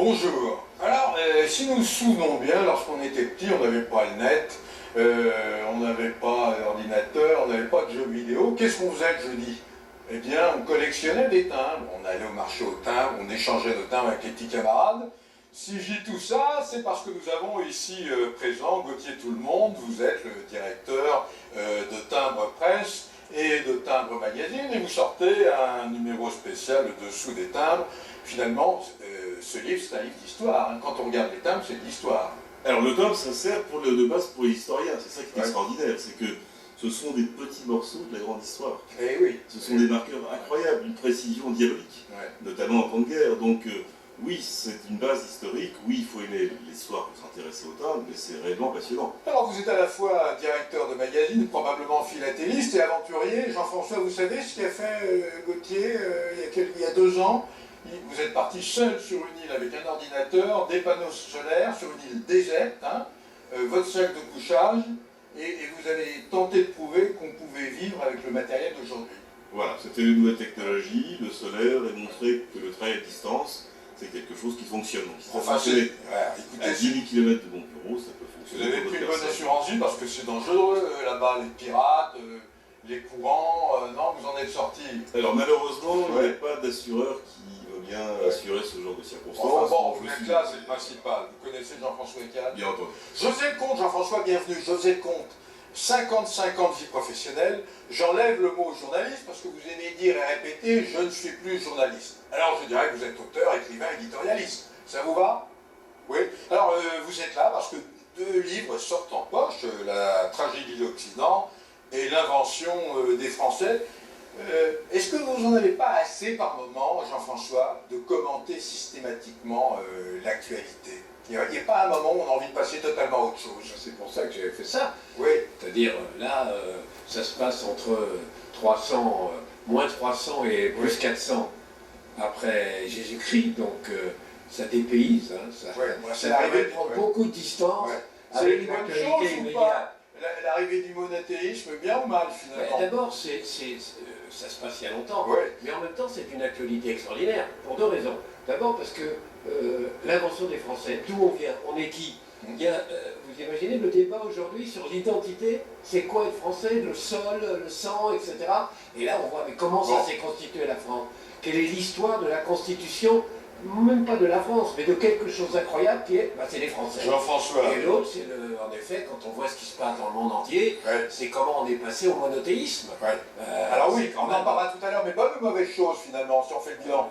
Bonjour. Alors, si nous nous souvenons bien, lorsqu'on était petit, on n'avait pas le net, on n'avait pas d'ordinateur, on n'avait pas de jeux vidéo. Qu'est-ce qu'on faisait le jeudi? Eh bien, on collectionnait des timbres. On allait au marché aux timbres, on échangeait nos timbres avec les petits camarades. Si je dis tout ça, c'est parce que nous avons ici présent Gauthier Tout-le-Monde. Vous êtes le directeur de Timbre Presse et de Timbre Magazine, et vous sortez un numéro spécial dessous des timbres. Finalement, ce livre, c'est un livre d'histoire. Quand on regarde les timbres, c'est de l'histoire. Alors le timbre, ça sert de base pour les historiens. C'est ça qui est extraordinaire, c'est que ce sont des petits morceaux de la grande histoire. Et oui. Ce sont des marqueurs incroyables, une précision diabolique, notamment en temps de guerre. Donc oui, c'est une base historique. Oui, il faut aimer l'histoire pour s'intéresser au timbre, mais c'est réellement passionnant. Alors vous êtes à la fois directeur de magazine, probablement philatéliste et aventurier. Jean-François, vous savez ce qu'a fait Gauthier il y a 2 ans? Vous êtes parti seul sur une île avec un ordinateur, des panneaux solaires, sur une île déserte, votre sac de couchage, et vous avez tenté de prouver qu'on pouvait vivre avec le matériel d'aujourd'hui. Voilà, c'était une nouvelle technologie, le solaire, et montrer que le travail à distance, c'est quelque chose qui fonctionne. Donc, si ça fonctionne à 10 000 km de mon bureau, ça peut fonctionner. Vous avez pris une bonne assurance vie parce que c'est dangereux, là-bas, les pirates, les courants, non, vous en êtes sorti. Alors malheureusement, il n'y a pas d'assureur qui veut bien assurer ce genre de circonstances. Enfin bon, vous êtes là, c'est le principal. Vous connaissez Jean-François Eckhart? Bien entendu. José Comte, Jean-François, bienvenue. José Comte, 55 ans de vie professionnelle. J'enlève le mot journaliste parce que vous aimez dire et répéter « je ne suis plus journaliste ». Alors je dirais que vous êtes auteur, écrivain, éditorialiste. Ça vous va? Oui. Alors vous êtes là parce que 2 livres sortent en poche, La tragédie de l'Occident et L'invention des Français. Est-ce que vous n'en avez pas assez par moment, Jean-François, de commenter systématiquement l'actualité? Il n'y a pas un moment où on a envie de passer totalement à autre chose. C'est pour ça que j'avais fait ça. Oui. C'est-à-dire, là, ça se passe entre 300, moins 300 et plus 400 après Jésus-Christ, donc ça dépayse, ça permet de prendre beaucoup de distance avec une actualité immédiate. L'arrivée du monothéisme, bien ou mal finalement? D'abord, ça se passe il y a longtemps, mais en même temps c'est une actualité extraordinaire, pour 2 raisons. D'abord parce que l'invention des Français, d'où on vient, on est qui? Vous imaginez le débat aujourd'hui sur l'identité, c'est quoi être français, le sol, le sang, etc. Et là on voit mais comment ça s'est constitué la France? Quelle est l'histoire de la constitution, même pas de la France, mais de quelque chose d'incroyable qui est, c'est les Français. Jean-François. Et l'autre, c'est en effet, quand on voit ce qui se passe dans le monde entier, c'est comment on est passé au monothéisme. Alors oui, on en parlera tout à l'heure, mais bonne ou mauvaise chose finalement, si on fait le bilan?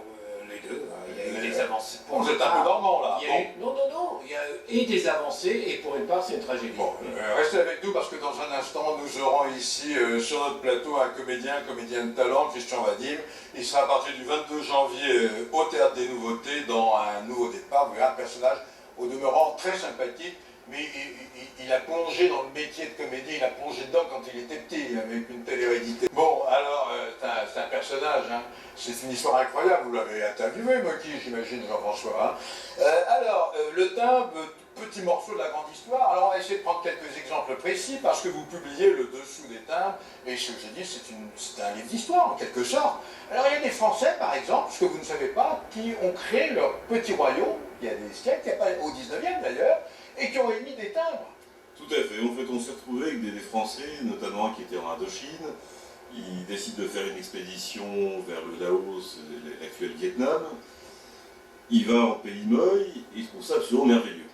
Les deux, il y a eu des avancées. Vous êtes un peu normand là. Non, il y a eu des avancées et pour une part c'est une tragédie. Bon, restez avec nous parce que dans un instant nous aurons ici sur notre plateau un comédien de talent, Christian Vadim. Il sera à partir du 22 janvier au Théâtre des Nouveautés dans un nouveau départ. Vous verrez un personnage au demeurant très sympathique, mais il a plongé dans le métier de comédien, il a plongé dedans quand il était petit, avec une telle hérédité. Bon, alors, c'est un personnage, c'est une histoire incroyable, vous l'avez interviewé, Moki, j'imagine, Jean-François. Alors, le timbre, petit morceau de la grande histoire, alors on va essayer de prendre quelques exemples précis, parce que vous publiez le dessous des timbres, et ce que j'ai dit, c'est un livre d'histoire, en quelque sorte. Alors, il y a des Français, par exemple, ce que vous ne savez pas, qui ont créé leur petit royaume, il y a des siècles, au 19e d'ailleurs, et qui ont émis des timbres. Tout à fait. En fait, on s'est retrouvé avec des Français, notamment un qui était en Indochine. Ils décident de faire une expédition vers le Laos, l'actuel Vietnam. Il va en pays Moy et il trouve ça absolument merveilleux.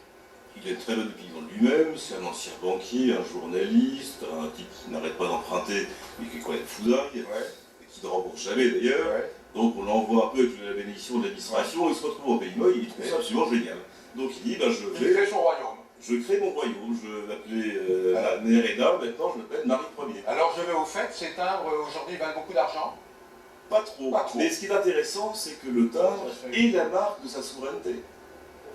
Il a une très bonne opinion de lui-même, c'est un ancien banquier, un journaliste, un type qui n'arrête pas d'emprunter, mais qui est quand même foudaille, et qui ne rembourse jamais d'ailleurs. Donc on l'envoie un peu avec la bénédiction de l'administration, il se retrouve en pays Moy, il trouve ça absolument génial. Donc il dit, il crée son royaume. Je crée mon royaume, je l'appelais Néréda, maintenant je l'appelle Marie Ier. Alors je vais au fait, ces timbres aujourd'hui valent beaucoup d'argent? Pas trop. Mais ce qui est intéressant, c'est que le timbre est la marque de sa souveraineté.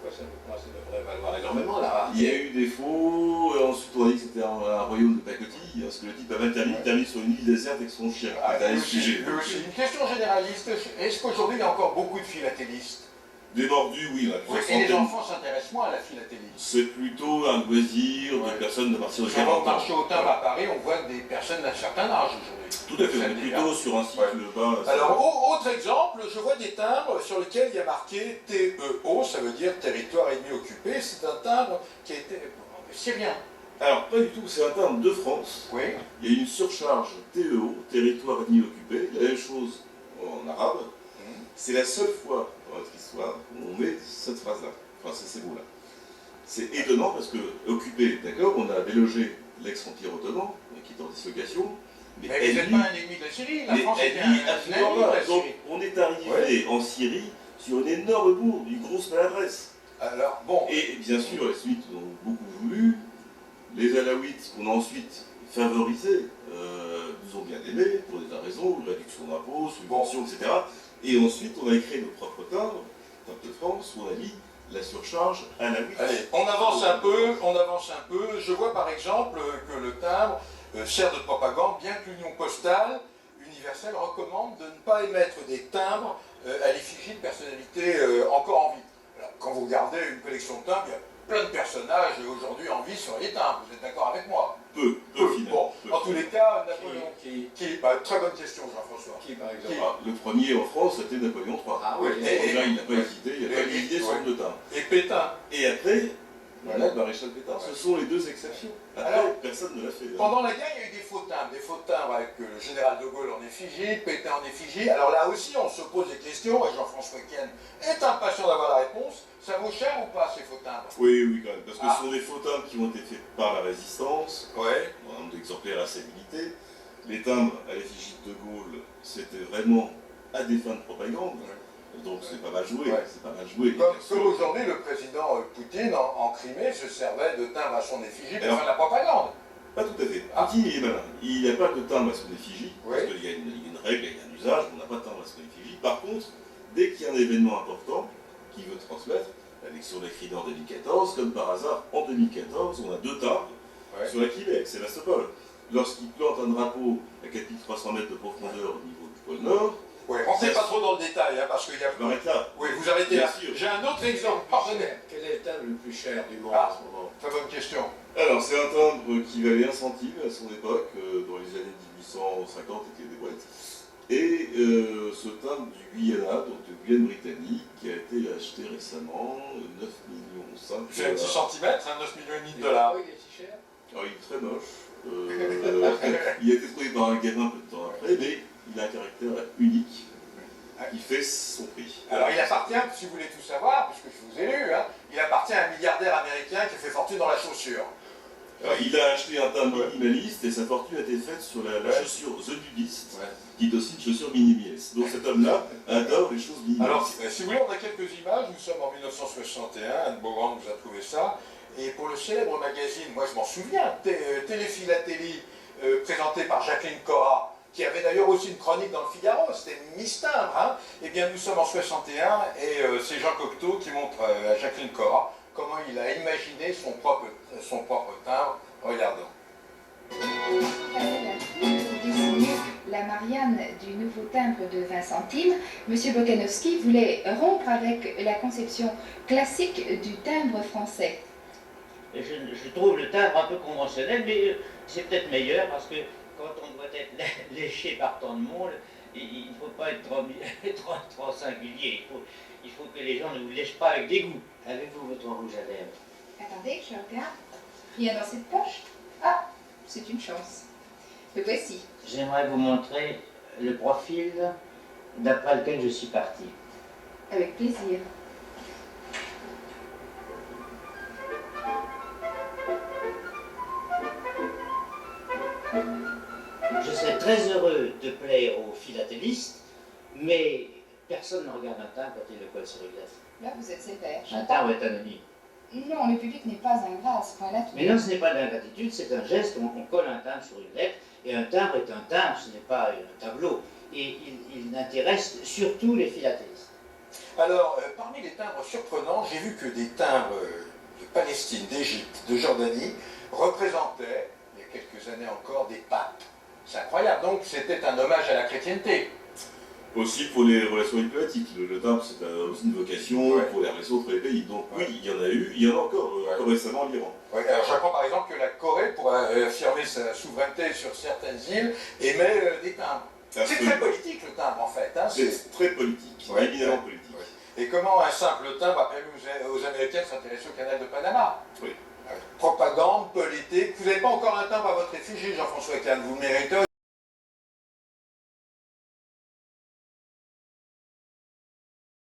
Pourquoi ça devrait valoir énormément là? Il y a eu des faux, et ensuite on a dit que c'était un royaume de pacotille, parce que le type avait terminé sur une île déserte avec son chien. Une question généraliste, est-ce qu'aujourd'hui il y a encore beaucoup de philatélistes? Des mordus, oui, on a Et les enfants s'intéressent moins à la philatélie. C'est plutôt un loisir de personnes de partir de 40 ans. Quand on marche au timbre à Paris, on voit des personnes d'un certain âge aujourd'hui. Tout à fait, on est plutôt sur un cycle bas. Alors, autre exemple, je vois des timbres sur lesquels il y a marqué TEO, ça veut dire territoire ennemi occupé. C'est un timbre qui a été syrien. Alors, pas du tout, c'est un timbre de France. Oui. Il y a une surcharge TEO, territoire ennemi occupé, la même chose en arabe. C'est la seule fois dans notre histoire où on met cette phrase-là, enfin ces mots-là. C'est étonnant parce que occupé, d'accord, on a délogé l'ex-empire ottoman, qui est en dislocation. Mais vous n'êtes pas un ennemi de la Syrie, la France est un ennemi de la Donc Syrie. on est arrivé en Syrie sur une énorme bourde, une grosse maladresse. Alors, bon. Et bien sûr, les suites ont beaucoup voulu. Les Alaouites, qu'on a ensuite favorisés, nous ont bien aimés pour des raisons, réduction d'impôts, subventions, etc. Et ensuite, on a créé nos propres timbres, timbre de France, où on a mis la surcharge alaouite. Allez, on avance un peu. Je vois par exemple que le timbre sert de propagande, bien que l'Union postale universelle recommande de ne pas émettre des timbres à l'effigie de personnalités encore en vie. Alors, quand vous regardez une collection de timbres, il y a plein de personnages aujourd'hui en vie sur les timbres. Vous êtes d'accord avec moi? Peu finalement. Bon, en tous les cas, Napoléon, très bonne question, Jean-François. Qui, par exemple? Le premier en France, c'était Napoléon III. Ah oui. Et là, il n'a pas hésité, il a pas hésité sur le timbre. Et Pétain. Et après, le maréchal Pétain, ce sont les deux exceptions. Après, alors, personne ne l'a fait. Pendant la guerre, il y a eu des faux timbres avec le général de Gaulle en effigie, Pétain en effigie. Alors là aussi, on se pose des questions, et Jean-François Ken est impatient d'avoir la réponse. Ça vaut cher ou pas, ces faux timbres? Oui, quand même, parce que ce sont des faux timbres qui ont été faits par la résistance, ouais. Un nombre d'exemplaires assez limité. Les timbres à l'effigie de Gaulle, c'était vraiment à des fins de propagande. Donc c'est pas mal joué, c'est pas mal joué. Comme aujourd'hui, le président Poutine, en Crimée, se servait de timbre à son effigie pour faire de la propagande. Pas tout à fait. Poutine, il est malin. Il n'y a pas de timbre à son effigie, parce qu'il y a une règle, il y a un usage, on n'a pas de timbre à son effigie. Par contre, dès qu'il y a un événement important qui veut transmettre, l'élection d'Écrivain en 2014, comme par hasard, en 2014, on a deux timbres sur la Québec, Sébastopol. Lorsqu'il plante un drapeau à 4300 mètres de profondeur au niveau du pôle Nord. On ne sait pas trop dans le détail, parce qu'il y a... Je m'arrête là. Oui, vous arrêtez là. J'ai un autre exemple, pardonnez. Quel est le timbre le plus cher du monde en ce moment? Très bonne question. Alors, c'est un timbre qui valait 1 centime à son époque, dans les années 1850, était des boîtes. Et ce timbre du Guyana, donc de Guyane britannique, qui a été acheté récemment, 9,5 millions. C'est un petit centimètre, 9,5 millions de dollars. Il est si cher? Alors, il est très moche. Il a été trouvé par un gamin peu de temps après, mais il a un caractère unique qui fait son prix. Alors il appartient, si vous voulez tout savoir, puisque je vous ai lu, il appartient à un milliardaire américain qui fait fortune dans la chaussure. Alors, il a acheté un timbre minimaliste et sa fortune a été faite sur la chaussure The Nudist, qui est aussi une chaussure minimaliste. Donc cet homme-là adore les choses minimalistes. Alors si vous voulez, on a quelques images, nous sommes en 1961, Anne Beaugrand nous a trouvé ça, et pour le célèbre magazine, moi je m'en souviens, Téléphilatélie, présenté par Jacqueline Cora, qui avait d'ailleurs aussi une chronique dans le Figaro, c'était Miss Timbre, eh bien nous sommes en 61, et c'est Jean Cocteau qui montre à Jacqueline Cora comment il a imaginé son propre timbre. Regardons. Dessiner la Marianne du nouveau timbre de 20 centimes, M. Bokanowski voulait rompre avec la conception classique du timbre français. Je trouve le timbre un peu conventionnel, mais c'est peut-être meilleur parce que quand on doit être léché par tant de monde, il ne faut pas être trop singulier. Il faut que les gens ne vous lèchent pas avec dégoût. Avez-vous votre rouge à lèvres? Attendez, je regarde. Rien dans cette poche? Ah, c'est une chance. Le voici. J'aimerais vous montrer le profil d'après lequel je suis parti. Avec plaisir. Je serais très heureux de plaire aux philatélistes, mais personne ne regarde un timbre quand il le colle sur une lettre. Là, vous êtes sévère. Un timbre est anonyme. Non, le public n'est pas ingrat à ce point-là. Mais non, ce n'est pas de l'ingratitude, c'est un geste. On colle un timbre sur une lettre, et un timbre est un timbre, ce n'est pas un tableau. Et il intéresse surtout les philatélistes. Alors, parmi les timbres surprenants, j'ai vu que des timbres de Palestine, d'Égypte, de Jordanie représentaient, il y a quelques années encore, des papes. C'est incroyable, donc c'était un hommage à la chrétienté. Aussi pour les relations diplomatiques. Le timbre, c'est aussi une vocation pour les relations entre les pays. Donc oui, il y en a eu, il y en a encore, encore récemment en Iran. Alors j'apprends par exemple que la Corée, pour affirmer sa souveraineté sur certaines îles, émet des timbres. C'est très politique le timbre en fait. Hein, c'est très politique, évidemment politique. Et comment un simple timbre a permis aux Américains de s'intéresser au canal de Panama? Oui. Propagande, politique. Vous n'avez pas encore un timbre à votre effigie, Jean-François Kahn, vous le méritez.